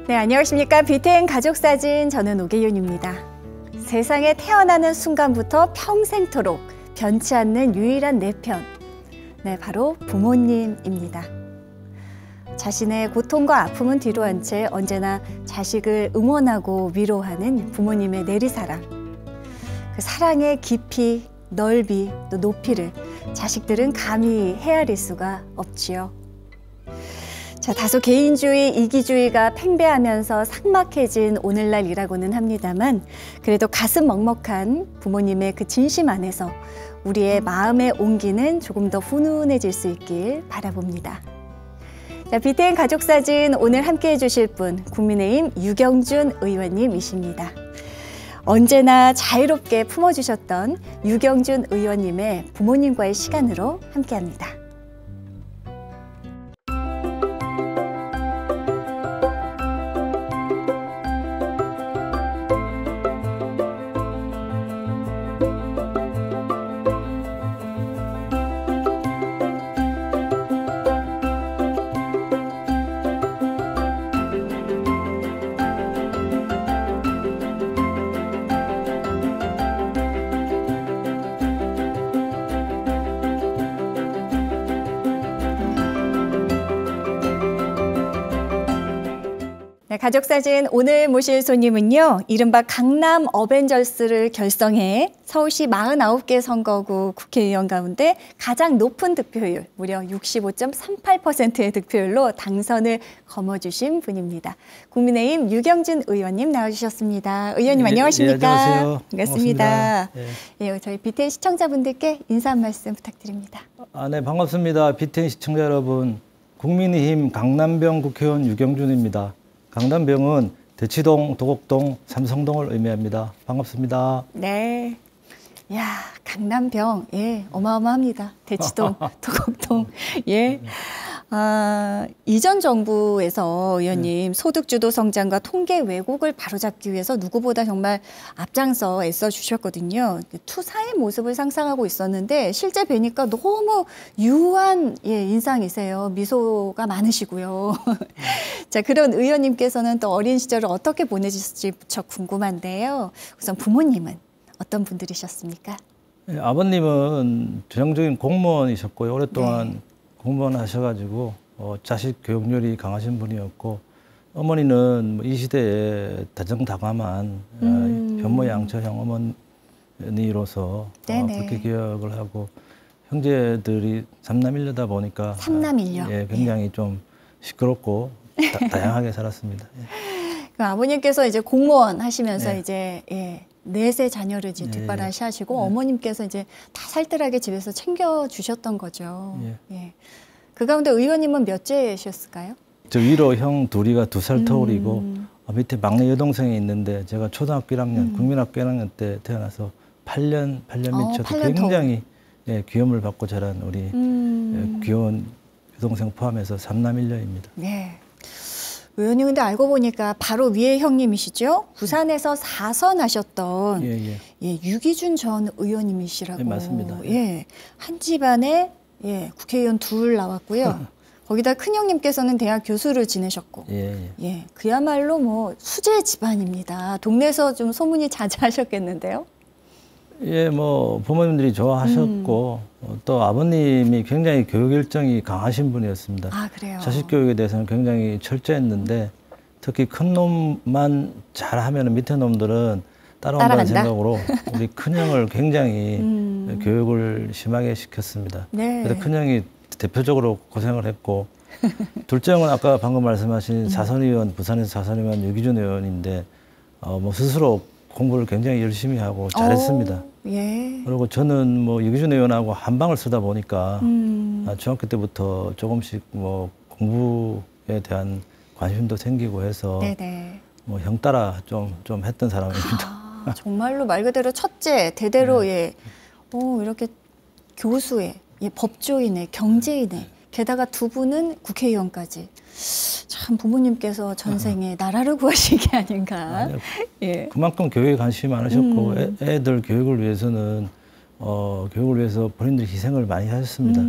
네, 안녕하십니까. BTN 가족사진, 저는 오계윤입니다. 세상에 태어나는 순간부터 평생토록 변치 않는 유일한 내 편. 네, 바로 부모님입니다. 자신의 고통과 아픔은 뒤로 한 채 언제나 자식을 응원하고 위로하는 부모님의 내리사랑. 그 사랑의 깊이, 넓이, 또 높이를 자식들은 감히 헤아릴 수가 없지요. 자, 다소 개인주의, 이기주의가 팽배하면서 삭막해진 오늘날이라고는 합니다만 그래도 가슴 먹먹한 부모님의 그 진심 안에서 우리의 마음의 온기는 조금 더 훈훈해질 수 있길 바라봅니다. 자, BTN 가족사진 오늘 함께해 주실 분 국민의힘 유경준 의원님이십니다. 언제나 자유롭게 품어주셨던 유경준 의원님의 부모님과의 시간으로 함께합니다. 네, 가족사진 오늘 모실 손님은요. 이른바 강남 어벤져스를 결성해 서울시 49개 선거구 국회의원 가운데 가장 높은 득표율, 무려 65.38%의 득표율로 당선을 거머쥐신 분입니다. 국민의힘 유경준 의원님 나와주셨습니다. 의원님 안녕하십니까? 네, 안녕하세요. 반갑습니다. 네. 예, 저희 BTN 시청자분들께 인사 한 말씀 부탁드립니다. 네, 반갑습니다. BTN 시청자 여러분, 국민의힘 강남병 국회의원 유경준입니다. 강남병은 대치동, 도곡동, 삼성동을 의미합니다. 반갑습니다. 네. 야, 강남병. 예, 어마어마합니다. 대치동, 도곡동. 예. 이전 정부에서 의원님 소득주도 성장과 통계 왜곡을 바로잡기 위해서 누구보다 정말 앞장서 애써 주셨거든요. 투사의 모습을 상상하고 있었는데 실제 뵈니까 너무 유한 인상이세요. 미소가 많으시고요. 자, 그런 의원님께서는 또 어린 시절을 어떻게 보내셨을지 무척 궁금한데요. 우선 부모님은 어떤 분들이셨습니까? 네, 아버님은 전형적인 공무원이셨고요. 오랫동안 공무원 하셔가지고 자식 교육열이 강하신 분이었고, 어머니는 이 시대에 다정다감한 현모양처형 어머니로서 그렇게 기억을 하고, 형제들이 삼남일녀다 보니까 삼남일녀. 굉장히 좀 시끄럽고 다양하게 살았습니다. 그 아버님께서 이제 공무원 하시면서 이제 넷의 자녀를 이제 뒷바라시 하시고 어머님께서 이제 다 살뜰하게 집에서 챙겨 주셨던 거죠. 그 가운데 의원님은 몇째셨을까요? 저 위로 형 둘이가 2살 터울이고 밑에 막내 여동생이 있는데 제가 초등학교 1학년, 국민학교 1학년 때 태어나서 8년 미쳐도 굉장히 귀염을 받고 자란 우리 귀여운 여동생 포함해서 삼남일녀입니다. 네. 의원님 근데 알고 보니까 바로 위에 형님이시죠? 부산에서 4선 하셨던 유기준 전 의원님이시라고. 네, 맞습니다. 한 집안에 국회의원 2 나왔고요. 거기다 큰형님께서는 대학 교수를 지내셨고. 그야말로 뭐 수재 집안입니다. 동네에서 좀 소문이 자자하셨겠는데요? 뭐 부모님들이 좋아하셨고 또 아버님이 굉장히 교육 열정이 강하신 분이었습니다. 아, 그래요? 자식 교육에 대해서는 굉장히 철저했는데 특히 큰 놈만 잘하면 밑에 놈들은 따라온다는 생각으로 우리 큰형을 굉장히 교육을 심하게 시켰습니다. 그래서 큰형이 대표적으로 고생을 했고 둘째 형은 아까 방금 말씀하신 사선의원, 부산에서 사선의원 유기준 의원인데 뭐 스스로 공부를 굉장히 열심히 하고 잘했습니다. 그리고 저는 뭐 유기준 의원하고 한 방을 쓰다 보니까 중학교 때부터 조금씩 뭐 공부에 대한 관심도 생기고 해서 뭐 형 따라 좀 했던 사람입니다. 정말로 말 그대로 첫째, 대대로 이렇게 교수에, 법조인에, 경제인에, 게다가 2분은 국회의원까지. 참 부모님께서 전생에 나라를 구하신 게 아닌가. 그만큼 교육에 관심이 많으셨고 애들 교육을 위해서는 교육을 위해서 본인들이 희생을 많이 하셨습니다.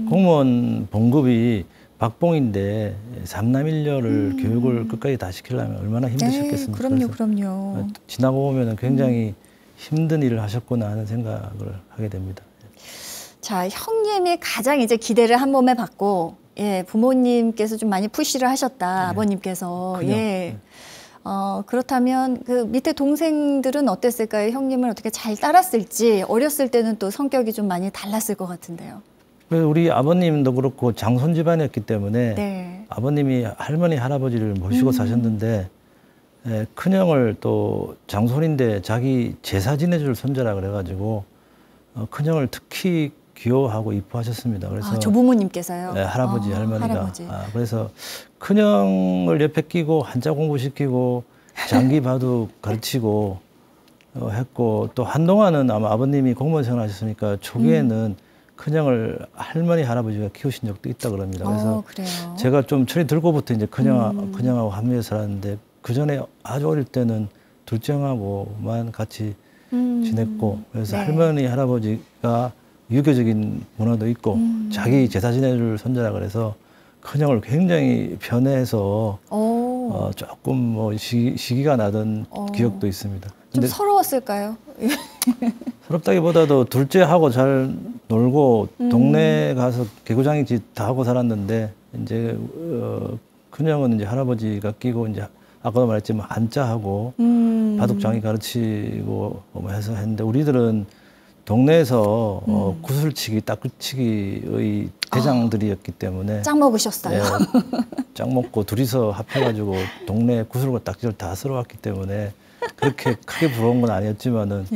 공무원 봉급이 박봉인데 삼남일녀를 교육을 끝까지 다 시키려면 얼마나 힘드셨겠습니까? 그럼요. 지나고 보면 굉장히 힘든 일을 하셨구나 하는 생각을 하게 됩니다. 자, 형님이 가장 이제 기대를 한 몸에 받고, 예, 부모님께서 좀 많이 푸시를 하셨다, 아버님께서. 그냥, 예. 그렇다면 그 밑에 동생들은 어땠을까요? 형님을 어떻게 잘 따랐을지, 어렸을 때는 또 성격이 좀 많이 달랐을 것 같은데요. 우리 아버님도 그렇고 장손 집안이었기 때문에 네. 아버님이 할머니, 할아버지를 모시고 사셨는데 큰형을 또 장손인데 자기 제사 지내줄 손자라 그래가지고 큰형을 특히 귀여워하고 이뻐하셨습니다. 그래서 조부모님께서요? 네, 할아버지, 할머니가. 할아버지. 그래서 큰형을 옆에 끼고 한자 공부시키고 장기 바둑 가르치고 했고 또 한동안은 아마 아버님이 공무원 생활하셨으니까 초기에는 큰형을 할머니, 할아버지가 키우신 적도 있다 그럽니다. 그래서 그래요? 제가 좀 철이 들고부터 이제 큰형하고 합류해서 살았는데 그 전에 아주 어릴 때는 둘째 형하고만 같이 지냈고 그래서 네. 할머니, 할아버지가 유교적인 문화도 있고 자기 제사 지내줄 손자라 그래서 큰형을 굉장히 편애해서 조금 뭐 시기가 나던 기억도 있습니다. 좀 근데 서러웠을까요? 서럽다기보다도 둘째하고 잘 놀고 동네 가서 개구장이 다 하고 살았는데 이제 큰형은 이제 할아버지가 끼고 이제 아까도 말했지만 한자하고 바둑장이 가르치고 뭐 해서 했는데 우리들은 동네에서 구슬치기, 딱구치기의 대장들이었기 때문에 짱 먹으셨어요. 짱 먹고 둘이서 합해가지고 동네 구슬과 딱지를 다 쓸어왔기 때문에 그렇게 크게 부러운 건 아니었지만은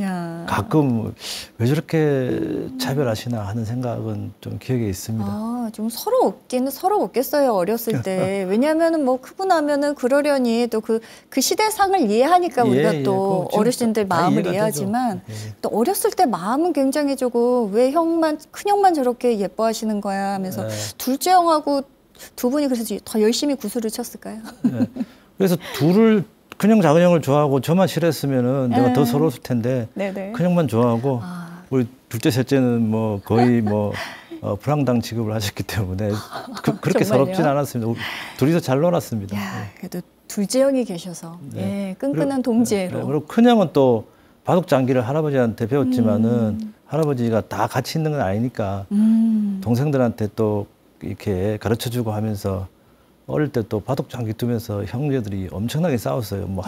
가끔 왜 저렇게 차별하시나 하는 생각은 좀 기억에 있습니다. 좀 서러웠겠어요, 어렸을 때. 왜냐하면은 뭐 크고 나면은 그러려니 또 그 시대상을 이해하니까 우리가 또 어르신들 마음을 이해하지만 또 어렸을 때 마음은 굉장히 조금 왜 큰형만 저렇게 예뻐하시는 거야 하면서 둘째 형하고 두 분이 그래서 더 열심히 구슬을 쳤을까요? 그래서 큰형, 작은형을 좋아하고 저만 싫어했으면은 내가 더 서러웠을 텐데 큰형만 좋아하고 우리 둘째, 셋째는 뭐 거의 뭐 불황당 취급을 하셨기 때문에 그렇게 서럽진 않았습니다. 둘이서 잘 놀았습니다. 그래도 둘째 형이 계셔서 끈끈한 동지애로. 그리고 큰형은 또 바둑 장기를 할아버지한테 배웠지만은 할아버지가 다 같이 있는 건 아니니까 동생들한테 또 이렇게 가르쳐주고 하면서 어릴 때 또 바둑 장기 두면서 형제들이 엄청나게 싸웠어요. 뭐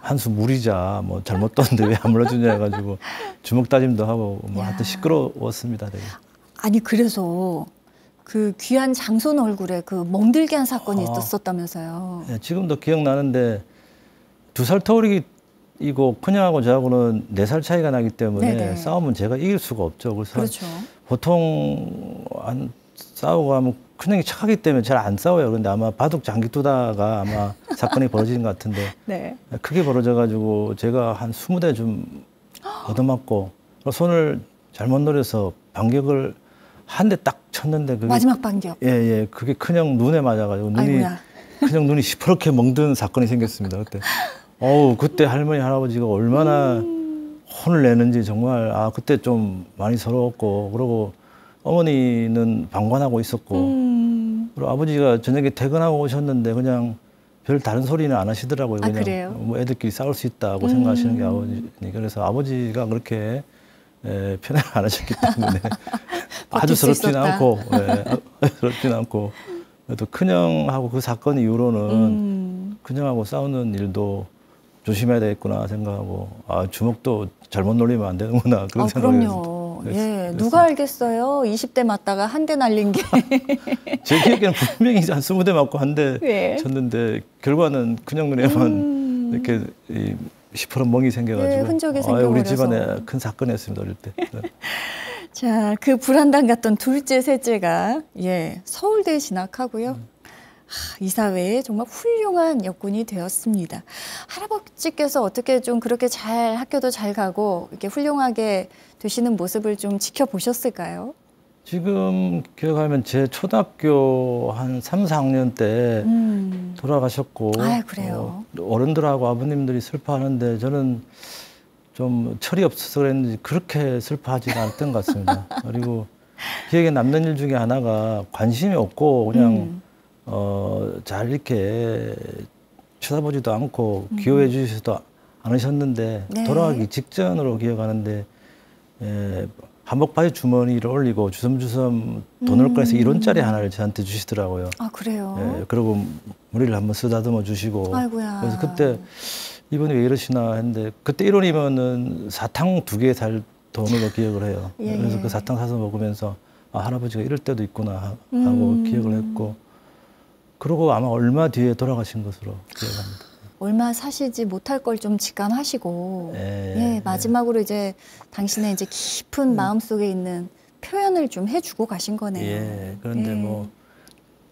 한수 무리자, 뭐 잘못 뒀는데 왜 안 물어주냐 해가지고 주먹 다짐도 하고 뭐 하여튼 시끄러웠습니다. 되게. 아니 그래서 그 귀한 장손 얼굴에 그 멍들게 한 사건이 있었다면서요. 지금도 기억나는데 2살 터울이고 큰형하고 저하고는 4살 차이가 나기 때문에 싸우면 제가 이길 수가 없죠. 그래서 보통 싸우고 하면 큰형이 착하기 때문에 잘 안 싸워요. 그런데 아마 바둑 장기 두다가 아마 사건이 벌어진 것 같은데 크게 벌어져가지고 제가 한 20대 좀 얻어맞고 손을 잘못 노려서 반격을 한 대 딱 쳤는데 그게 마지막 반격. 그게 큰형 눈에 맞아가지고 큰형 눈이 시퍼렇게 멍든 사건이 생겼습니다. 그때 그때 할머니 할아버지가 얼마나 혼을 내는지 정말 그때 좀 많이 서러웠고 그러고 어머니는 방관하고 있었고 그리고 아버지가 저녁에 퇴근하고 오셨는데 그냥 별 다른 소리는 안 하시더라고요. 그냥 뭐 애들끼리 싸울 수 있다고 생각하시는 게 아버지. 그래서 아버지가 그렇게 편애를 안 하셨기 때문에 아주 서럽진 않고 서럽진 않고 또 큰형하고 그 사건 이후로는 큰형하고 싸우는 일도 조심해야 되겠구나 생각하고 주먹도 잘못 놀리면 안 되는구나 그런 생각이 그럼요. 누가 알겠어요. 20대 맞다가 한 대 날린 게. 제 기억에는 분명히 한 20대 맞고 한 대 쳤는데 결과는 큰형 눈에만 이렇게 시퍼런 멍이 생겨가지고 흔적이 생겨버려서 우리 집안에 큰 사건이었습니다. 어릴 때. 자, 그 불안당 같던 둘째, 셋째가 서울대에 진학하고요. 이사회에 정말 훌륭한 여군이 되었습니다. 할아버지께서 어떻게 좀 그렇게 잘 학교도 잘 가고 이렇게 훌륭하게 되시는 모습을 좀 지켜보셨을까요? 지금 기억하면 제 초등학교 한 3, 4학년 때 돌아가셨고 그래요? 어른들하고 아버님들이 슬퍼하는데 저는 좀 철이 없어서 그랬는지 그렇게 슬퍼하지는 않았던 것 같습니다. 그리고 기억에 남는 일 중에 하나가 관심이 없고 그냥 잘 이렇게 쳐다보지도 않고 기여해 주시지도 않으셨는데 네. 돌아가기 직전으로 기억하는데 한복 바지 주머니를 올리고 주섬주섬 돈을 꺼내서 1원짜리 하나를 저한테 주시더라고요. 아, 그래요? 그리고 머리를 한번 쓰다듬어 주시고. 아이고야. 그래서 그때 이분이 왜 이러시나 했는데 그때 1원이면은 사탕 2개 살 돈으로 기억을 해요. 예. 그래서 그 사탕 사서 먹으면서 아, 할아버지가 이럴 때도 있구나 하고 기억을 했고 그러고 아마 얼마 뒤에 돌아가신 것으로 기억합니다. 얼마 사시지 못할 걸 좀 직감하시고 예, 마지막으로 이제 당신의 이제 깊은 마음 속에 있는 표현을 좀 해주고 가신 거네요. 예, 그런데 뭐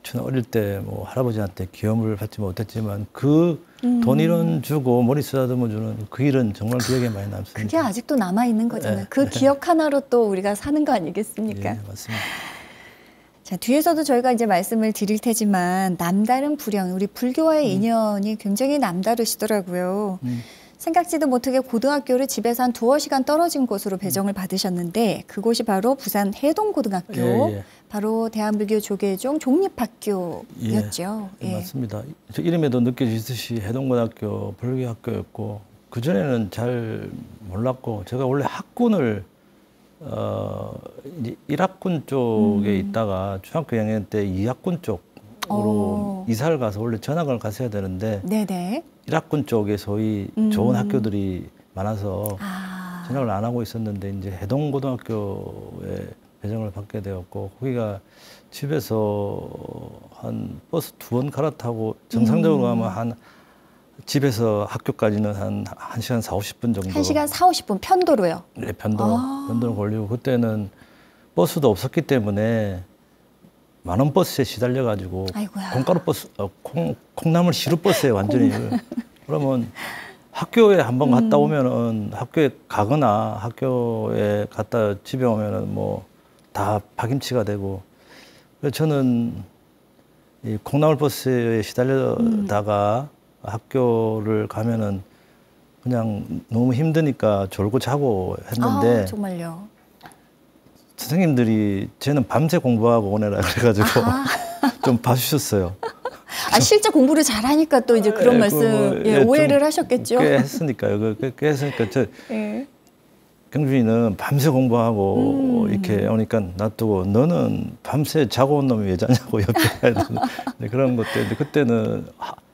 저는 어릴 때 뭐 할아버지한테 기여물을 받지 못했지만 그 돈 1원 주고 머리 쓰다듬어 주는 그 일은 정말 기억에 많이 남습니다. 그게 아직도 남아 있는 거잖아요. 그 기억 하나로 또 우리가 사는 거 아니겠습니까? 예, 맞습니다. 자, 뒤에서도 저희가 이제 말씀을 드릴 테지만 남다른 불현, 우리 불교와의 인연이 굉장히 남다르시더라고요. 생각지도 못하게 고등학교를 집에서 한 2-3시간 떨어진 곳으로 배정을 받으셨는데 그곳이 바로 부산 해동고등학교, 예. 바로 대한불교 조계종 종립학교였죠. 예, 맞습니다. 저 이름에도 느껴지듯이 해동고등학교 불교학교였고 그전에는 잘 몰랐고 제가 원래 학군을 이제 1학군 쪽에 있다가 중학교 2학년 때 2학군 쪽으로 이사를 가서 원래 전학을 갔어야 되는데 네네. 1학군 쪽에 소위 좋은 학교들이 많아서 전학을 안 하고 있었는데 이제 해동고등학교에 배정을 받게 되었고 거기가 집에서 한 버스 2번 갈아타고 정상적으로 가면 한 집에서 학교까지는 한 1시간 40-50분 정도. 1시간 40-50분 편도로요? 네, 편도로 걸리고 그때는 버스도 없었기 때문에 만원 버스에 시달려가지고 아이고야. 콩가루 버스, 콩나물 시루 버스에 완전히 그러면 학교에 한번 갔다 오면은 학교에 가거나 학교에 갔다 집에 오면은 뭐 다 파김치가 되고 그래서 저는 이 콩나물 버스에 시달려다가 학교를 가면은 그냥 너무 힘드니까 졸고 자고 했는데 정말요? 선생님들이 쟤는 밤새 공부하고 오내라 그래가지고 좀 봐주셨어요. 실제 공부를 잘하니까 또 이제 그런 말씀 오해를 하셨겠죠? 꽤 했으니까요. 꽤 했으니까 저 경준이는 밤새 공부하고 이렇게 오니까 놔두고 너는 밤새 자고 온 놈이 왜 자냐고 옆에 그런 것들. 그때는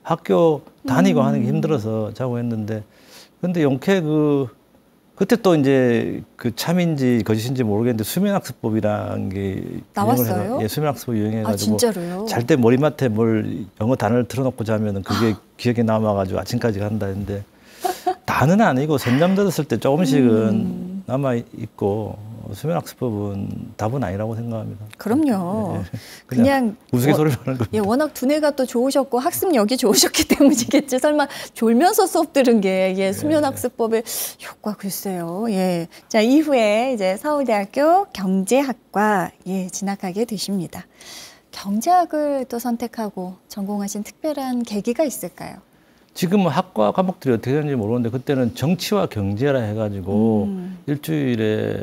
학교 다니고 하는 게 힘들어서 자고 했는데 근데 용케 그때 또 이제 그 참인지 거짓인지 모르겠는데 수면학습법이라는 게 나왔어요? 예, 수면학습법 유행해가지고 진짜로요? 잘 때 머리맡에 뭘 영어 단어를 틀어놓고 자면은 그게 기억에 남아가지고 아침까지 간다 했는데 다는 아니고 선잠들었을 때 조금씩은 남아 있고 수면학습법은 답은 아니라고 생각합니다. 그럼요. 예, 그냥 우스갯소리로 하는 겁니다. 예, 워낙 두뇌가 또 좋으셨고 학습력이 좋으셨기 때문이겠지. 설마 졸면서 수업 들은 게 수면학습법의 효과 글쎄요. 예. 자, 이후에 이제 서울대학교 경제학과 진학하게 되십니다. 경제학을 또 선택하고 전공하신 특별한 계기가 있을까요? 지금은 학과 과목들이 어떻게 되는지 모르는데 그때는 정치와 경제라 해가지고 일주일에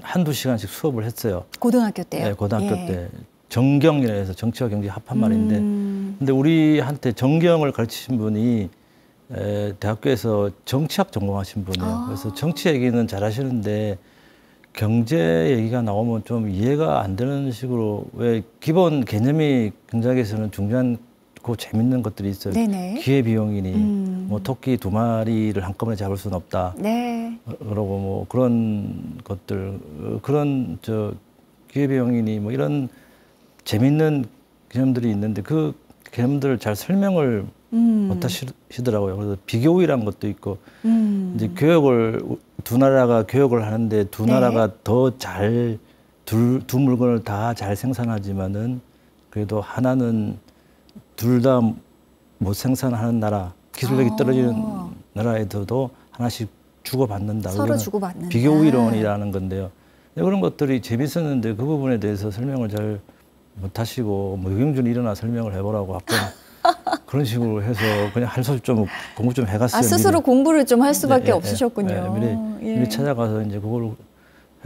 한두 시간씩 수업을 했어요. 고등학교 때요? 네, 고등학교 때. 정경이라 해서 정치와 경제 합한 말인데 근데 우리한테 정경을 가르치신 분이 대학교에서 정치학 전공하신 분이에요. 그래서 정치 얘기는 잘 하시는데 경제 얘기가 나오면 좀 이해가 안 되는 식으로 왜 기본 개념이 경제학에서는 중요한 재밌는 것들이 있어요. 네네. 기회비용이니 뭐 토끼 2마리를 한꺼번에 잡을 수는 없다. 네. 그러고 뭐 그런 것들 그런 기회비용이니 뭐 이런 재밌는 개념들이 있는데 그 개념들을 잘 설명을 못 하시더라고요. 그래서 비교우위라는 것도 있고 이제 교육을 두 나라가 교육을 하는데 두 나라가 더 잘 두 물건을 다 잘 생산하지만은 그래도 하나는 둘 다 못 생산하는 나라, 기술력이 떨어지는 나라에서도 하나씩 주고받는다. 서로 주고받는다. 비교이론이라는 건데요. 그런 것들이 재밌었는데 그 부분에 대해서 설명을 잘 못하시고 뭐 유경준이 일어나 설명을 해보라고 가끔 그런 식으로 해서 그냥 할 수 좀 공부 좀 해갔어요. 스스로 공부를 좀 할 수밖에 없으셨군요. 미리 찾아가서 이제 그걸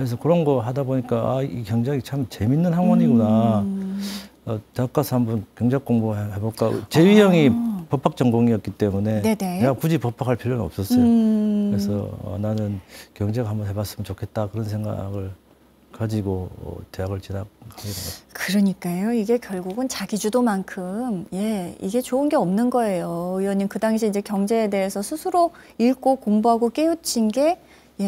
그래서 그런 거 하다 보니까 아, 이 경제학이 참 재밌는 학문이구나. 대학 가서 한번 경제학 공부 해볼까. 제위 형이 법학 전공이었기 때문에 네네. 내가 굳이 법학할 필요는 없었어요. 그래서 나는 경제학 한번 해봤으면 좋겠다 그런 생각을 가지고 대학을 진학하게 된 것 같아요. 그러니까요. 이게 결국은 자기주도만큼 이게 좋은 게 없는 거예요. 의원님 그 당시 이제 경제에 대해서 스스로 읽고 공부하고 깨우친 게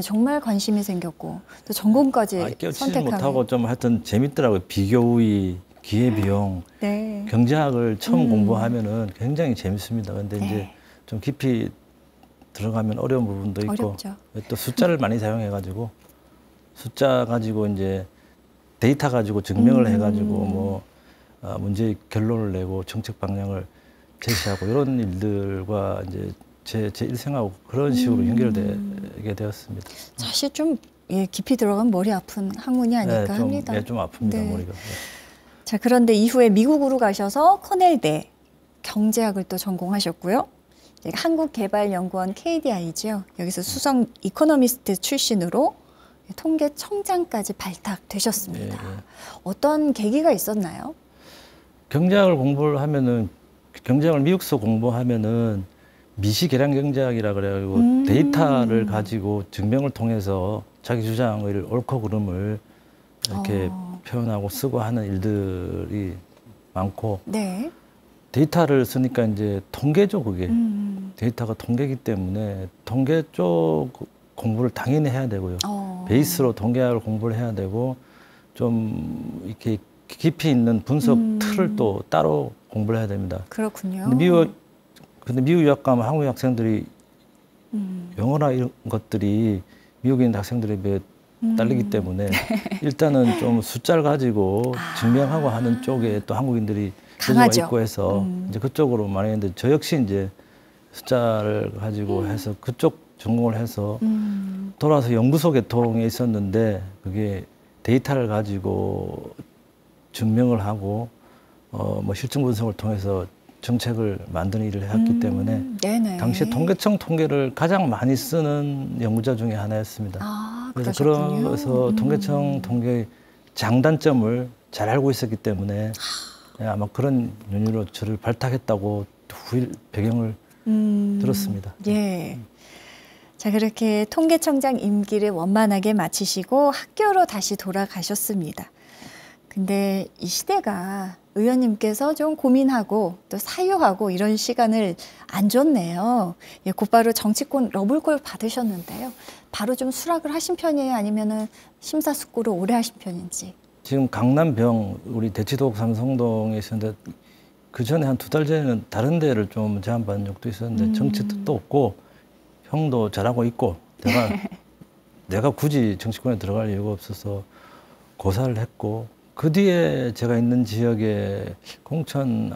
정말 관심이 생겼고 또 전공까지 깨우치지 선택하게. 못하고 좀 하여튼 재밌더라고요. 비교의 기회비용. 네. 경제학을 처음 공부하면은 굉장히 재밌습니다. 근데 이제 좀 깊이 들어가면 어려운 부분도 있고 어렵죠. 또 숫자를 많이 사용해가지고 숫자 가지고 이제 데이터 가지고 증명을 해가지고 뭐 문제의 결론을 내고 정책 방향을 제시하고 이런 일들과 이제 제 일생하고 그런 식으로 연결되게 되었습니다. 사실 좀 깊이 들어가면 머리 아픈 학문이 아닐까 합니다. 좀 아픕니다, 네. 머리가. 자, 그런데 이후에 미국으로 가셔서 코넬대 경제학을 또 전공하셨고요. 한국개발연구원 KDI죠. 여기서 수석 이코노미스트 출신으로 통계청장까지 발탁되셨습니다. 어떤 계기가 있었나요? 경제학을 공부를 하면은 경제학을 미국서 공부하면은 미시계량 경제학이라 그래가지고 데이터를 가지고 증명을 통해서 자기 주장을 옳고 그름을 이렇게 표현하고 쓰고 하는 일들이 많고 네. 데이터를 쓰니까 이제 통계죠, 그게. 데이터가 통계이기 때문에 통계 쪽 공부를 당연히 해야 되고요. 베이스로 통계학을 공부를 해야 되고 좀 이렇게 깊이 있는 분석 틀을 또 따로 공부를 해야 됩니다. 그렇군요. 근데 미국 유학 가면 한국 학생들이 영어나 이런 것들이 미국에 있는 학생들에 비해 딸리기 때문에 일단은 좀 숫자를 가지고 증명하고 하는 쪽에 또 한국인들이 강하죠. 있고 해서 이제 그쪽으로 많이 했는데 저 역시 이제 숫자를 가지고 해서 그쪽 전공을 해서 돌아와서 연구소 계통에 있었는데 그게 데이터를 가지고 증명을 하고 뭐 실증 분석을 통해서 정책을 만드는 일을 했기 때문에 네네. 당시 통계청 통계를 가장 많이 쓰는 연구자 중에 하나였습니다. 그래서 그래서 통계청 통계의 장단점을 잘 알고 있었기 때문에 아마 그런 연유로 저를 발탁했다고 후일 배경을 들었습니다. 예. 자, 그렇게 통계청장 임기를 원만하게 마치시고 학교로 다시 돌아가셨습니다. 근데 이 시대가 의원님께서 좀 고민하고 또 사유하고 이런 시간을 안 줬네요. 곧바로 정치권 러블콜 받으셨는데요. 바로 좀 수락을 하신 편이에요? 아니면은 심사숙고를 오래 하신 편인지? 지금 강남병 우리 대치동 삼성동에 있었는데 그 전에 한 2달 전에는 다른 데를 좀 제안받은 적도 있었는데 정치 뜻도 없고 형도 잘하고 있고 내가 굳이 정치권에 들어갈 이유가 없어서 고사를 했고 그 뒤에 제가 있는 지역에 공천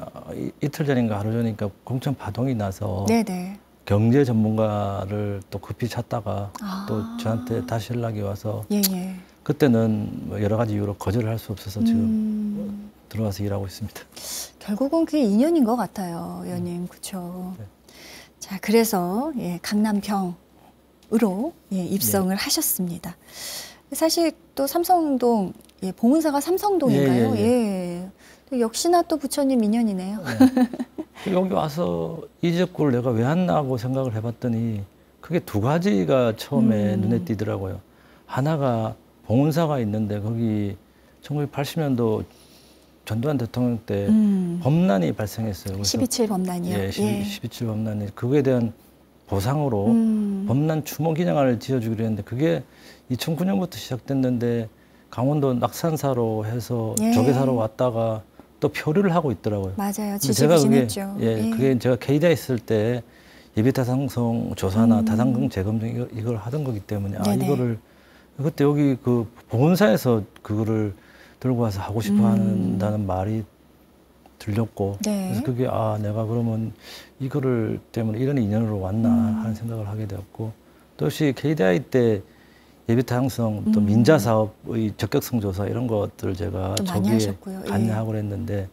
이틀 전인가 하루 전인가 공천 파동이 나서 네네. 경제 전문가를 또 급히 찾다가 또 저한테 다시 연락이 와서 그때는 뭐 여러 가지 이유로 거절을 할 수 없어서 지금 들어와서 일하고 있습니다. 결국은 그게 인연인 것 같아요, 의원님. 그렇죠. 네. 자, 그래서 강남병으로 입성을 하셨습니다. 사실 또 삼성동 봉은사가 삼성동인가요? 또 역시나 또 부처님 인연이네요. 여기 와서 이 지역구를 내가 왜 왔나 하고 생각을 해봤더니 그게 2가지가 처음에 눈에 띄더라고요. 하나가 봉은사가 있는데 거기 1980년도 전두환 대통령 때 범란이 발생했어요. 12.7 범란이요? 12.7 범란이. 그거에 대한 보상으로 범란 추모 기념관을 지어주기로 했는데 그게 2009년부터 시작됐는데 강원도 낙산사로 해서 조계사로 왔다가 또 표류를 하고 있더라고요. 맞아요. 지지부진했죠. 그게 제가 KDI 있을 때 예비타당성 조사나 타당성 재검 등 이걸 하던 거기 때문에 이거를 그때 여기 그 봉은사에서 그거를 들고 와서 하고 싶어 한다는 말이 들렸고 그래서 그게 내가 그러면 이거를 때문에 이런 인연으로 왔나 하는 생각을 하게 되었고 또 역시 KDI 때 예비타당성 또 민자 사업의 적격성 조사 이런 것들을 제가 저기에 관여하고 그랬는데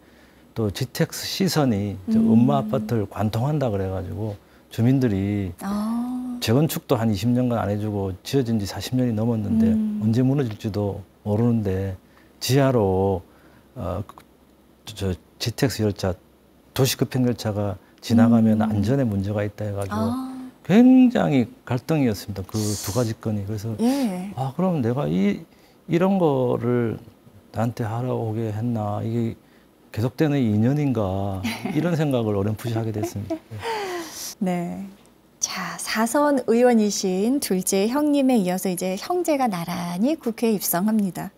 또 GTX 시선이 음마 아파트를 관통한다 그래가지고 주민들이 재건축도 한 20년간 안 해주고 지어진 지 40년이 넘었는데 언제 무너질지도 모르는데 지하로 저 GTX 열차, 도시급행열차가 지나가면 안전에 문제가 있다 해가지고 굉장히 갈등이었습니다. 그 두 가지 건이. 그래서 예. 그럼 내가 이런 거를 나한테 하러 오게 했나, 이게 계속되는 인연인가, 이런 생각을 어렴풋이 하게 됐습니다. 네. 자, 4선 의원이신 둘째 형님에 이어서 이제 형제가 나란히 국회에 입성합니다.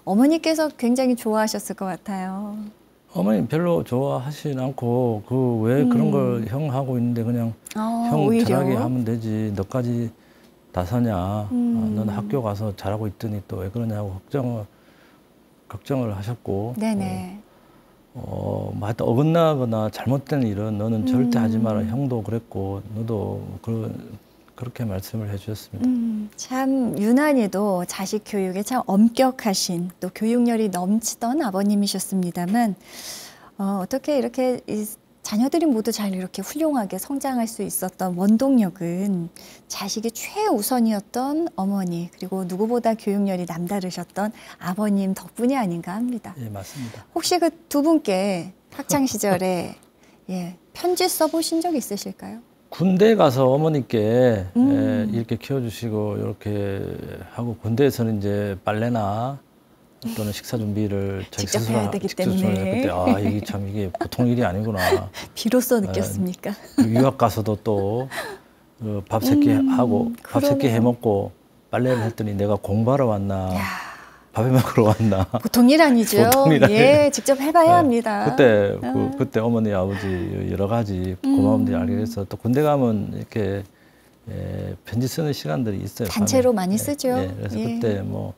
어머니께서 굉장히 좋아하셨을 것 같아요. 어머니 별로 좋아하진 않고 그 왜 그런 걸 형 하고 있는데 그냥 형 오히려? 잘하게 하면 되지, 너까지 나서냐, 너는 학교 가서 잘하고 있더니 또 왜 그러냐고 걱정을 하셨고, 네네. 하여튼 어긋나거나 잘못된 일은 너는 절대 하지 마라. 형도 그랬고 너도 그렇게 말씀을 해주셨습니다. 참 유난히도 자식 교육에 참 엄격하신, 또 교육열이 넘치던 아버님이셨습니다만 어떻게 이렇게 자녀들이 모두 잘 이렇게 훌륭하게 성장할 수 있었던 원동력은 자식이 최우선이었던 어머니, 그리고 누구보다 교육열이 남다르셨던 아버님 덕분이 아닌가 합니다. 예, 맞습니다. 혹시 그 두 분께 학창 시절에 편지 써보신 적 있으실까요? 군대 가서 어머니께 이렇게 키워주시고 이렇게 하고, 군대에서는 이제 빨래나 또는 식사 준비를 직접 해야 되기 때문에 그때 이게 참 이게 보통 일이 아니구나. 비로소 느꼈습니까? 유학 가서도 또 밥 세끼 하고 밥 세끼 해 먹고 빨래를 했더니 내가 공부하러 왔나, 밥해 먹으러 왔나. 보통 일 아니죠. 보통 일 예, 직접 해봐야 합니다. 그때 어머니 아버지 여러 가지 고마움들이 알게 돼서, 또 군대 가면 이렇게 편지 쓰는 시간들이 있어요. 단체로 밤에. 많이 쓰죠. 그래서 그때 뭐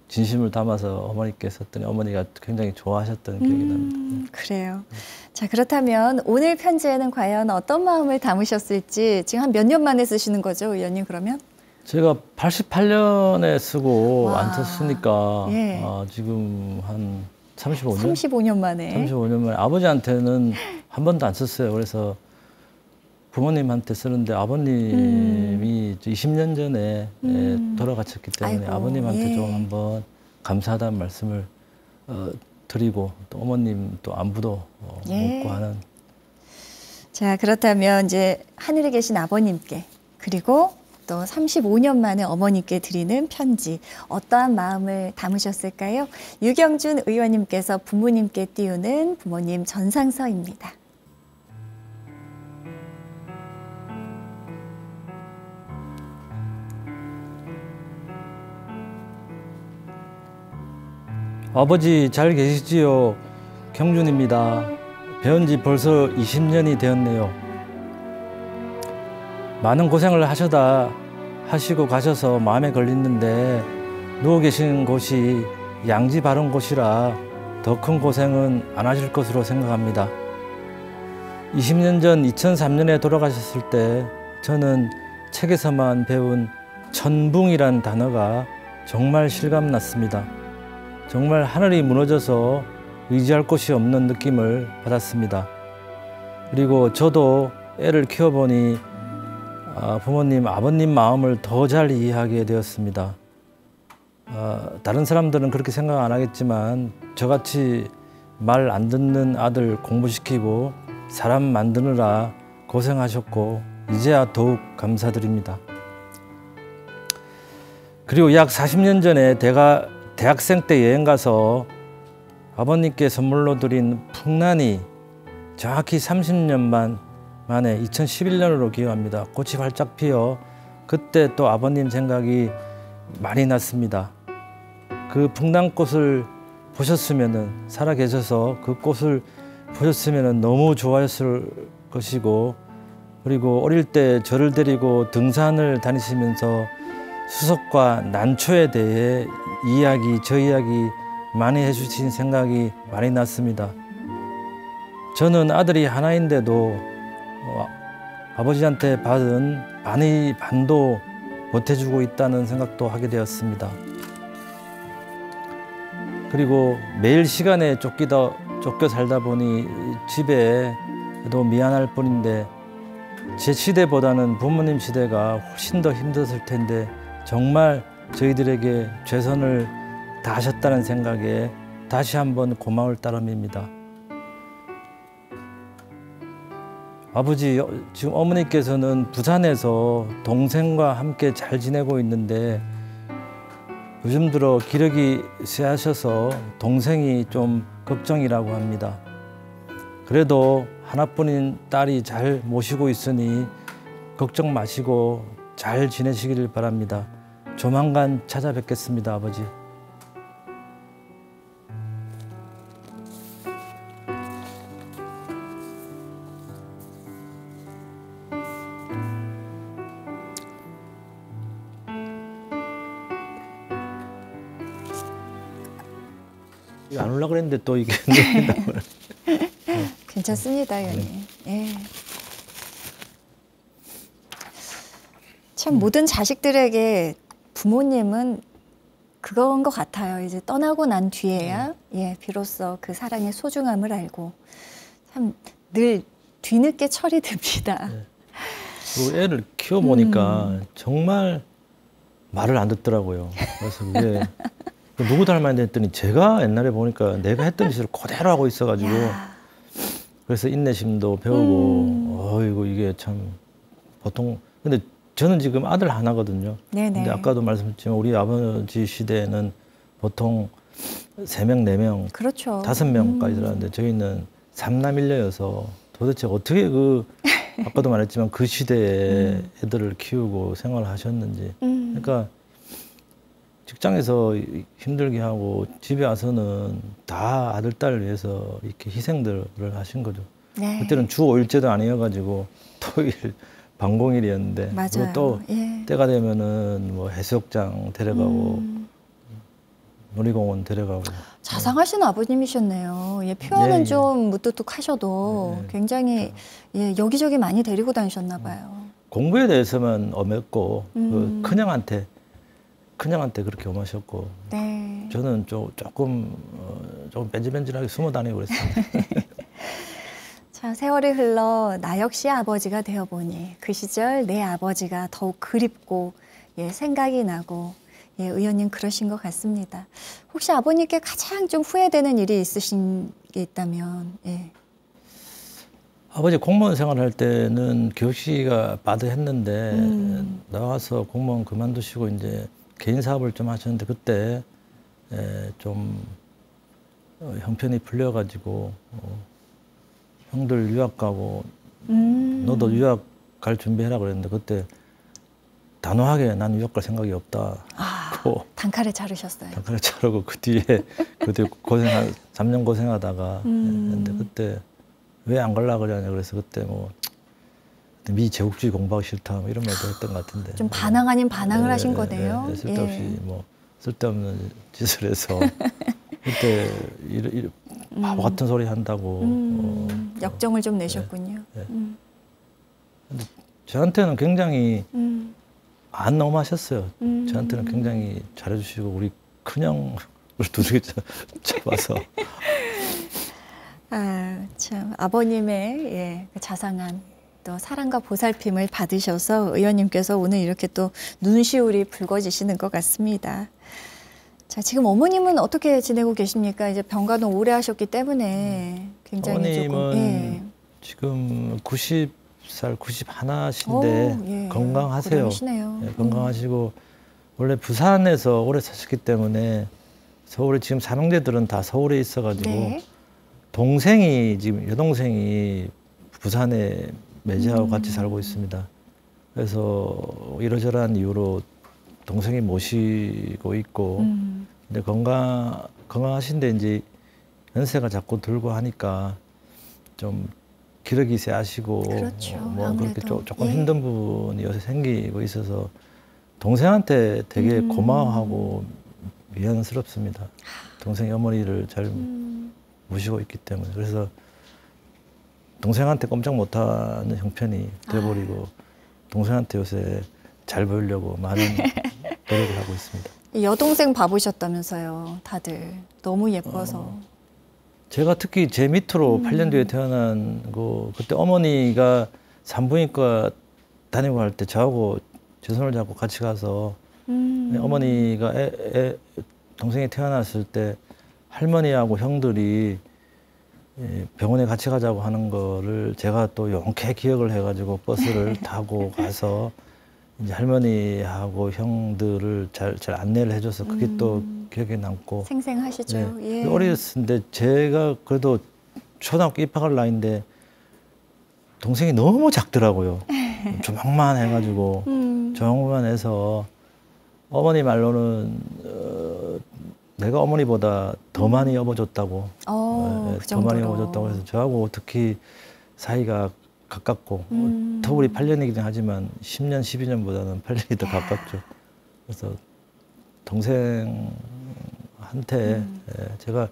진심을 담아서 어머니께 썼더니 어머니가 굉장히 좋아하셨던 기억이 납니다. 그래요. 자, 그렇다면 오늘 편지에는 과연 어떤 마음을 담으셨을지, 지금 한 몇 년 만에 쓰시는 거죠, 의원님 그러면? 제가 88년에 쓰고 와. 안 썼으니까 예. 지금 한 35년? 35년 만에. 35년 만에. 아버지한테는 한 번도 안 썼어요. 그래서 부모님한테 쓰는데 아버님이 20년 전에 돌아가셨기 때문에 아이고, 아버님한테 좀 한번 감사하다는 말씀을 드리고, 또 어머님 또 안부도 묻고 하는. 자, 그렇다면 이제 하늘에 계신 아버님께, 그리고 또 35년 만에 어머니께 드리는 편지, 어떠한 마음을 담으셨을까요? 유경준 의원님께서 부모님께 띄우는 부모님 전상서입니다. 아버지 잘 계시지요? 경준입니다. 배운 지 벌써 20년이 되었네요. 많은 고생을 하시고 가셔서 마음에 걸리는데 누워 계신 곳이 양지 바른 곳이라 더 큰 고생은 안 하실 것으로 생각합니다. 20년 전 2003년에 돌아가셨을 때 저는 책에서만 배운 천붕이란 단어가 정말 실감났습니다. 정말 하늘이 무너져서 의지할 곳이 없는 느낌을 받았습니다. 그리고 저도 애를 키워보니 부모님, 아버님 마음을 더 잘 이해하게 되었습니다. 다른 사람들은 그렇게 생각 안 하겠지만 저같이 말 안 듣는 아들 공부시키고 사람 만드느라 고생하셨고 이제야 더욱 감사드립니다. 그리고 약 40년 전에 대학생 때 여행 가서 아버님께 선물로 드린 풍란이 정확히 30년 만에 2011년으로 기억합니다. 꽃이 활짝 피어 그때 또 아버님 생각이 많이 났습니다. 그 풍란꽃을 보셨으면은, 살아계셔서 그 꽃을 보셨으면은 너무 좋아했을 것이고, 그리고 어릴 때 저를 데리고 등산을 다니시면서 수석과 난초에 대해 저 이야기 많이 해주신 생각이 많이 났습니다. 저는 아들이 하나인데도 아버지한테 받은 반도 못 해주고 있다는 생각도 하게 되었습니다. 그리고 매일 시간에 쫓겨 살다 보니 집에도 미안할 뿐인데 제 시대보다는 부모님 시대가 훨씬 더 힘들었을 텐데 정말 저희들에게 최선을 다하셨다는 생각에 다시 한번 고마울 따름입니다. 아버지, 지금 어머니께서는 부산에서 동생과 함께 잘 지내고 있는데 요즘 들어 기력이 쇠하셔서 동생이 좀 걱정이라고 합니다. 그래도 하나뿐인 딸이 잘 모시고 있으니 걱정 마시고 잘 지내시기를 바랍니다. 조만간 찾아뵙겠습니다, 아버지. 안 올라 그랬는데 또 이게 괜찮습니다, 의원님. 예. 참 모든 자식들에게 부모님은 그건 것 같아요. 이제 떠나고 난 뒤에야 비로소 그 사랑의 소중함을 알고 참 늘 뒤늦게 철이 듭니다. 그리고 애를 키워보니까 정말 말을 안 듣더라고요. 그래서 이게 누구 닮았는지 했더니 제가 옛날에 보니까 내가 했던 짓을 그대로 하고 있어가지고 그래서 인내심도 배우고 어이구 이게 참 보통 근데 저는 지금 아들 하나거든요. 네네. 근데 아까도 말씀드렸지만 우리 아버지 시대에는 보통 3명, 4명, 그렇죠. 5명까지 들었는데 저희는 3남 1녀여서 도대체 어떻게 아까도 말했지만 그 시대에 애들을 키우고 생활하셨는지 그러니까 직장에서 힘들게 하고 집에 와서는 다 아들, 딸을 위해서 이렇게 희생들을 하신 거죠. 네. 그때는 주 5일제도 아니어가지고 토일 반공일이었는데 맞아요. 또 때가 되면은 뭐 해수욕장 데려가고 놀이공원 데려가고 자상하신 아버님이셨네요. 표현은 좀 무뚝뚝하셔도 굉장히 여기저기 많이 데리고 다니셨나 봐요. 공부에 대해서만 엄했고 그 큰형한테 그렇게 엄하셨고 네. 저는 조금 뺀질뺀질하게 숨어 다니고 그랬습니다. 자, 세월이 흘러 나 역시 아버지가 되어보니 그 시절 내 아버지가 더욱 그립고 생각이 나고 의원님 그러신 것 같습니다. 혹시 아버님께 가장 좀 후회되는 일이 있으신 게 있다면 아버지 공무원 생활할 때는 교육시가 바드했는데 나와서 공무원 그만두시고 이제 개인 사업을 좀 하셨는데 그때 좀 형편이 풀려가지고 형들 유학 가고 너도 유학 갈 준비해라 그랬는데 그때 단호하게 난 유학 갈 생각이 없다. 단칼에 자르셨어요. 단칼에 자르고 그 뒤에 3년 고생하다가 했는데 그때 왜 안 갈라 그러냐 그래서 그때 뭐 미 제국주의 공부하기 싫다 뭐 이런 말도 했던 것 같은데 좀 반항 아닌 반항을 하신 거네요. 쓸데없이 뭐 쓸데없는 짓을 해서 그때 바보 같은 소리 한다고 역정을 좀 내셨군요. 근데 저한테는 굉장히 안 너무하셨어요. 저한테는 굉장히 잘해주시고 우리 큰형을 두들겨 잡아서 참 아버님의 그 자상한 또 사랑과 보살핌을 받으셔서 의원님께서 오늘 이렇게 또 눈시울이 붉어지시는 것 같습니다. 자, 지금 어머님은 어떻게 지내고 계십니까? 이제 병가동 오래 하셨기 때문에 굉장히 어머님은 지금 90살, 91신데 건강하세요. 건강하시고 원래 부산에서 오래 사셨기 때문에 서울에 지금 삼형제들은 다 서울에 있어가지고 동생이 지금 여동생이 부산에 매제하고 같이 살고 있습니다. 그래서 이러저러한 이유로 동생이 모시고 있고 근데 건강하신데 이제 연세가 자꾸 들고 하니까 좀 기력이 세하시고 그렇죠. 뭐 그렇게 조금 힘든 부분이 요새 생기고 있어서 동생한테 되게 고마워하고 미안스럽습니다. 동생이 어머니를 잘 모시고 있기 때문에 그래서 동생한테 꼼짝 못하는 형편이 돼버리고 동생한테 요새 잘 보이려고 많은 노력을 하고 있습니다. 여동생 봐보셨다면서요, 다들. 너무 예뻐서. 제가 특히 제 밑으로 8년 뒤에 태어난 거 그때 어머니가 산부인과 다니고 할 때 저하고 제 손을 잡고 같이 가서 어머니가 동생이 태어났을 때 할머니하고 형들이 병원에 같이 가자고 하는 거를 제가 또 용케 기억을 해가지고 버스를 타고 가서 이제 할머니하고 형들을 잘 안내를 해줘서 그게 또 기억에 남고. 생생하시죠. 네. 예. 어렸을 때 제가 그래도 초등학교 입학할 나이인데 동생이 너무 작더라고요. 조망만 해가지고 조망만 해서 어머니 말로는 내가 어머니보다 더 많이 업어줬다고. 그 더 많이 업어줬다고 해서 저하고 특히 사이가 가깝고 터울이 8년이긴 하지만 10년, 12년보다는 8년이 더 가깝죠. 그래서 동생한테 제가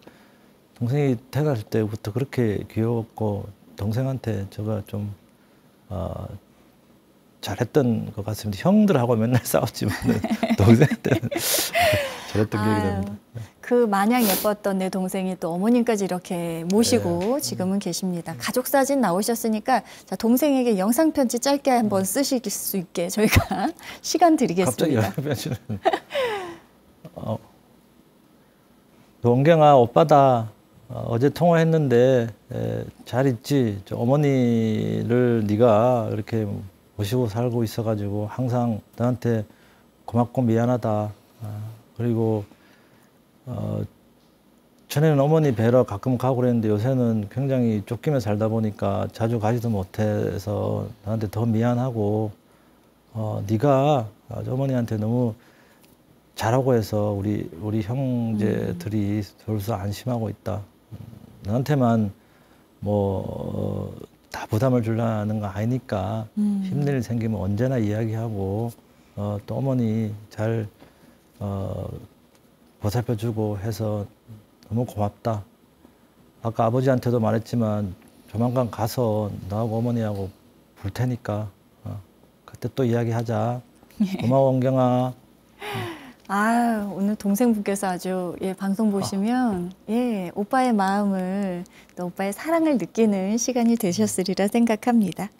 동생이 태어났을 때부터 그렇게 귀여웠고 동생한테 제가 좀 잘했던 것 같습니다. 형들하고 맨날 싸웠지만 동생한테는 잘했던 기억이 납니다. 그 마냥 예뻤던 내 동생이 또 어머님까지 이렇게 모시고 지금은 계십니다. 가족 사진 나오셨으니까 자, 동생에게 영상 편지 짧게 한번 쓰실 수 있게 저희가 시간 드리겠습니다. 갑자기 영상 편지는 원경아 오빠다. 어제 통화했는데 잘 있지? 어머니를 네가 이렇게 모시고 살고 있어가지고 항상 나한테 고맙고 미안하다. 그리고 전에는 어머니 뵈러 가끔 가고 그랬는데 요새는 굉장히 쫓기며 살다 보니까 자주 가지도 못해서 나한테 더 미안하고 네가 어머니한테 너무 잘하고 해서 우리 형제들이 벌써 안심하고 있다. 너한테만 뭐 다 부담을 주려는 거 아니니까 힘낼 일 생기면 언제나 이야기하고 또 어머니 잘 보살펴주고 해서 너무 고맙다. 아까 아버지한테도 말했지만 조만간 가서 나하고 어머니하고 볼 테니까 그때 또 이야기하자. 고마워 원경아. 오늘 동생분께서 아주 방송 보시면 오빠의 마음을 또 오빠의 사랑을 느끼는 시간이 되셨으리라 생각합니다.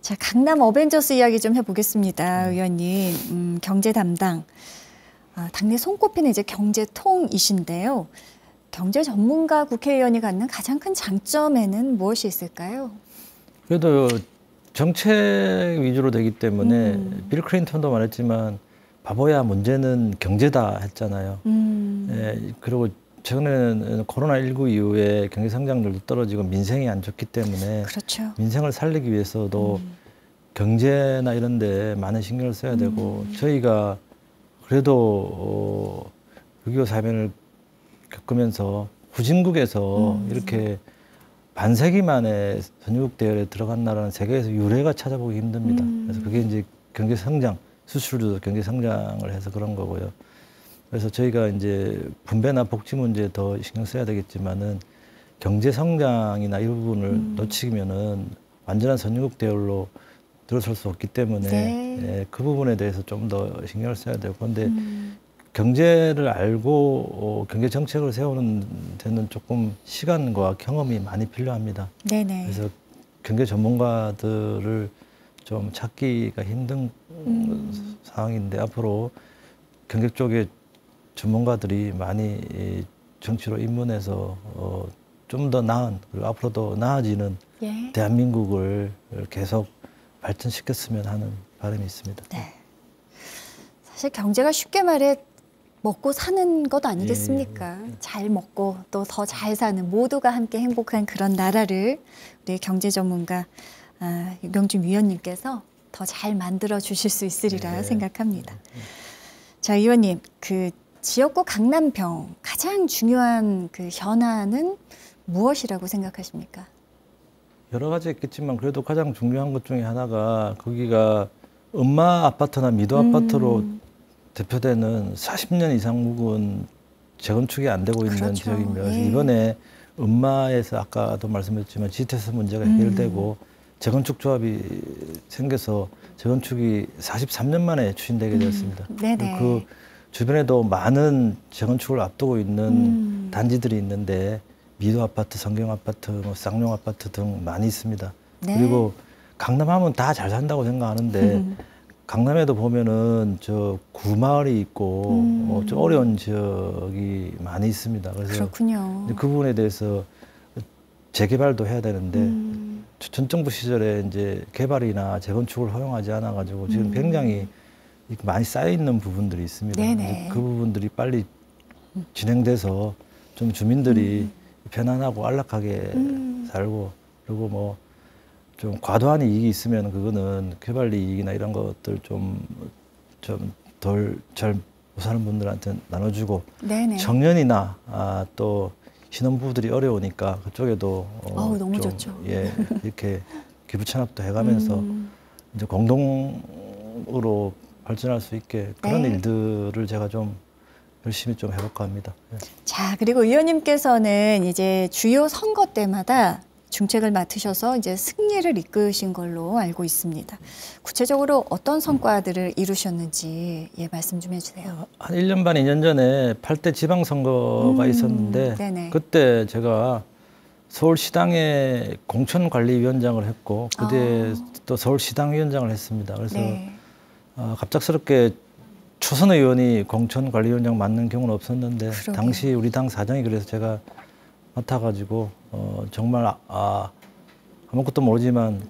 자, 강남 어벤져스 이야기 좀 해보겠습니다, 의원님. 경제 담당. 당내 손꼽히는 이제 경제통이신데요. 경제 전문가 국회의원이 갖는 가장 큰 장점에는 무엇이 있을까요? 그래도 정책 위주로 되기 때문에 빌 클린턴도 말했지만 바보야 문제는 경제다 했잖아요. 그리고 최근에는 코로나19 이후에 경제 성장률도 떨어지고 민생이 안 좋기 때문에 그렇죠. 민생을 살리기 위해서도 경제나 이런 데 많은 신경을 써야 되고 저희가 그래도 6.25 사변을 겪으면서 후진국에서 이렇게 반세기 만에 선진국 대열에 들어간 나라는 세계에서 유례가 찾아보기 힘듭니다. 그래서 그게 이제 경제 성장, 수출도 경제 성장을 해서 그런 거고요. 그래서 저희가 이제 분배나 복지 문제에 더 신경 써야 되겠지만은 경제 성장이나 이 부분을 놓치면은 완전한 선진국 대열로 들어설 수 없기 때문에 그 부분에 대해서 좀 더 신경을 써야 되고 그런데 경제를 알고 경제 정책을 세우는 데는 조금 시간과 경험이 많이 필요합니다. 네네. 그래서 경제 전문가들을 좀 찾기가 힘든 상황인데 앞으로 경제 쪽에 전문가들이 많이 정치로 입문해서 좀 더 나은 그리고 앞으로도 나아지는 대한민국을 계속 발전시켰으면 하는 바람이 있습니다. 네. 사실 경제가 쉽게 말해 먹고 사는 것 아니겠습니까? 잘 먹고 또 더 잘 사는 모두가 함께 행복한 그런 나라를 우리 경제 전문가 유경준 위원님께서 더 잘 만들어 주실 수 있으리라 생각합니다. 자, 의원님, 그 지역구 강남병 가장 중요한 그 현안은 무엇이라고 생각하십니까? 여러 가지 있겠지만 그래도 가장 중요한 것 중에 하나가 거기가 음마 아파트나 미도 아파트로 대표되는 40년 이상 묵은 재건축이 안 되고 있는 그렇죠. 지역입니다. 그래서 이번에 음마에서 아까도 말씀드렸지만 지태서 문제가 해결되고 재건축 조합이 생겨서 재건축이 43년 만에 추진되게 되었습니다. 그 주변에도 많은 재건축을 앞두고 있는 단지들이 있는데 미도 아파트, 성경 아파트, 뭐 쌍용 아파트 등 많이 있습니다. 그리고 강남하면 다 잘 산다고 생각하는데 강남에도 보면은 저 구마을이 있고 좀 어려운 지역이 많이 있습니다. 그래서 그렇군요. 그 부분에 대해서 재개발도 해야 되는데 전 정부 시절에 이제 개발이나 재건축을 허용하지 않아 가지고 지금 굉장히 많이 쌓여 있는 부분들이 있습니다. 그 부분들이 빨리 진행돼서 좀 주민들이 편안하고 안락하게 살고, 그리고 뭐 좀 과도한 이익이 있으면 그거는 개발 이익이나 이런 것들 좀 덜 잘 못 사는 분들한테 나눠주고, 청년이나 또 신혼부부들이 어려우니까 그쪽에도 너무 좀, 좋죠. 예, 이렇게 기부 찬합도 해가면서 이제 공동으로 발전할 수 있게 그런 일들을 제가 좀 열심히 좀 해볼까 합니다. 예. 자, 그리고 의원님께서는 이제 주요 선거 때마다 중책을 맡으셔서 이제 승리를 이끄신 걸로 알고 있습니다. 구체적으로 어떤 성과들을 이루셨는지 말씀 좀 해주세요. 한 1년 반, 2년 전에 8대 지방선거가 있었는데 그때 제가 서울시당에 공천관리위원장을 했고 그때 또 서울시당위원장을 했습니다. 그래서 갑작스럽게 초선 의원이 공천관리위원장 맡는 경우는 없었는데 당시 우리 당 사정이 그래서 제가 맡아가지고 정말 아무것도 모르지만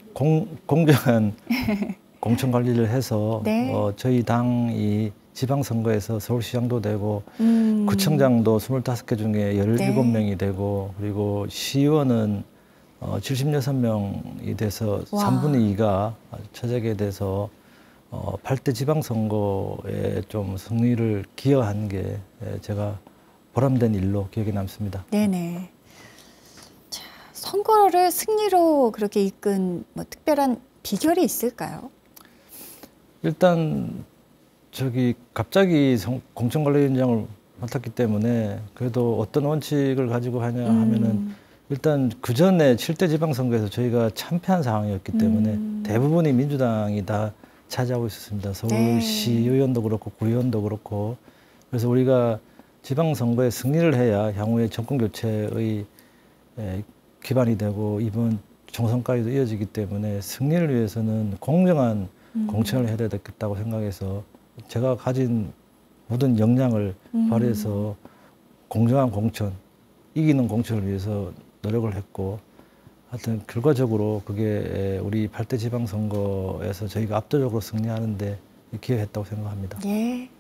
공정한 공천 관리를 해서 저희 당이 지방선거에서 서울시장도 되고 구청장도 25개 중에 17명이 되고, 그리고 시의원은 76명이 돼서 3분의 2가 차지하게 돼서 8대 지방선거에 좀 승리를 기여한 게 제가 보람된 일로 기억에 남습니다. 네네. 자, 선거를 승리로 그렇게 이끈 뭐 특별한 비결이 있을까요? 일단 갑자기 공천관리위원장을 맡았기 때문에 그래도 어떤 원칙을 가지고 하냐 하면은 일단 그 전에 7대 지방선거에서 저희가 참패한 상황이었기 때문에 대부분이 민주당이 다 차지하고 있었습니다. 서울시 의원도 그렇고 구의원도 그렇고. 그래서 우리가 지방선거에 승리를 해야 향후에 정권교체의 기반이 되고 이번 총선까지도 이어지기 때문에 승리를 위해서는 공정한 공천을 해야 되겠다고 생각해서 제가 가진 모든 역량을 발휘해서 공정한 공천, 이기는 공천을 위해서 노력을 했고, 하여튼 결과적으로 그게 우리 8대 지방선거에서 저희가 압도적으로 승리하는데 기여했다고 생각합니다. 네.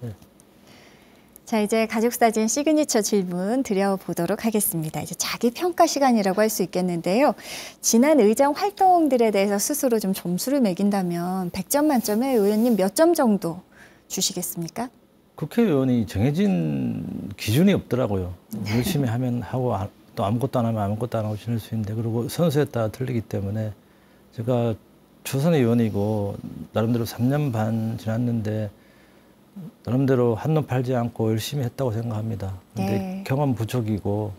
자, 이제 가족사진 시그니처 질문 드려보도록 하겠습니다. 이제 자기 평가 시간이라고 할 수 있겠는데요. 지난 의정 활동들에 대해서 스스로 좀 점수를 매긴다면 100점 만점에 의원님 몇 점 정도 주시겠습니까? 국회의원이 정해진 기준이 없더라고요. 열심히 하면 하고 또 아무것도 안 하면 아무것도 안 하고 지낼 수 있는데, 그리고 선수에 따라 틀리기 때문에 제가 초선 의원이고 나름대로 3년 반 지났는데 나름대로 한눈 팔지 않고 열심히 했다고 생각합니다. 근데 경험 부족이고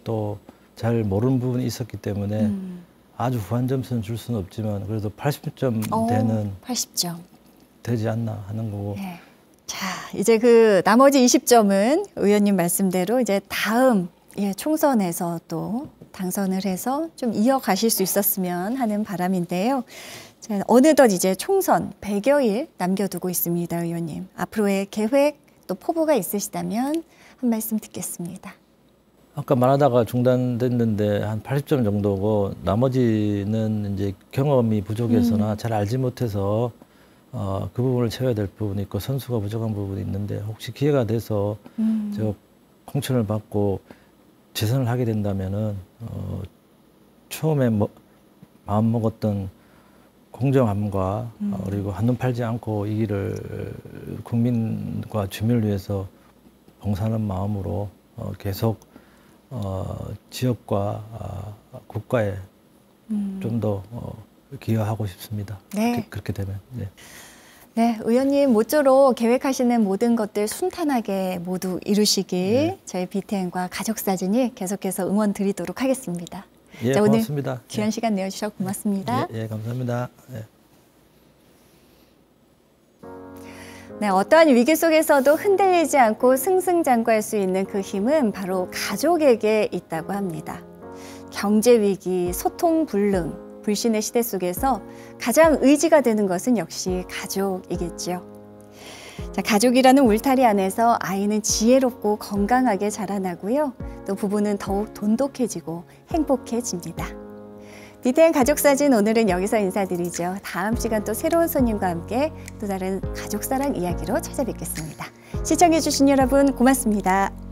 또 잘 모르는 부분이 있었기 때문에 아주 후한 점수는 줄 수는 없지만 그래도 80점 되는 80점 되지 않나 하는 거고. 자, 이제 그 나머지 20점은 의원님 말씀대로 이제 다음 총선에서 또 당선을 해서 좀 이어가실 수 있었으면 하는 바람인데요. 자, 어느덧 이제 총선 100여일 남겨두고 있습니다, 의원님. 앞으로의 계획 또 포부가 있으시다면 한 말씀 듣겠습니다. 아까 말하다가 중단됐는데 한 80점 정도고 나머지는 이제 경험이 부족해서나 잘 알지 못해서 그 부분을 채워야 될 부분이 있고 선수가 부족한 부분이 있는데, 혹시 기회가 돼서 제가 공천을 받고 재선을 하게 된다면은 처음에 마음 먹었던 공정함과 그리고 한눈 팔지 않고 이 길을 국민과 주민을 위해서 봉사하는 마음으로 계속 지역과 국가에 좀 더 기여하고 싶습니다. 그렇게 되면. 네, 의원님 모쪼록 계획하시는 모든 것들 순탄하게 모두 이루시길 저희 BTN과 가족사진이 계속해서 응원 드리도록 하겠습니다. 자, 고맙습니다. 오늘 귀한 시간 내어주셔서 고맙습니다. 감사합니다. 네, 어떠한 위기 속에서도 흔들리지 않고 승승장구할 수 있는 그 힘은 바로 가족에게 있다고 합니다. 경제 위기, 소통 불능, 불신의 시대 속에서 가장 의지가 되는 것은 역시 가족이겠지요. 자, 가족이라는 울타리 안에서 아이는 지혜롭고 건강하게 자라나고요. 또 부부는 더욱 돈독해지고 행복해집니다. 디테일 가족사진 오늘은 여기서 인사드리죠. 다음 시간 또 새로운 손님과 함께 또 다른 가족사랑 이야기로 찾아뵙겠습니다. 시청해주신 여러분 고맙습니다.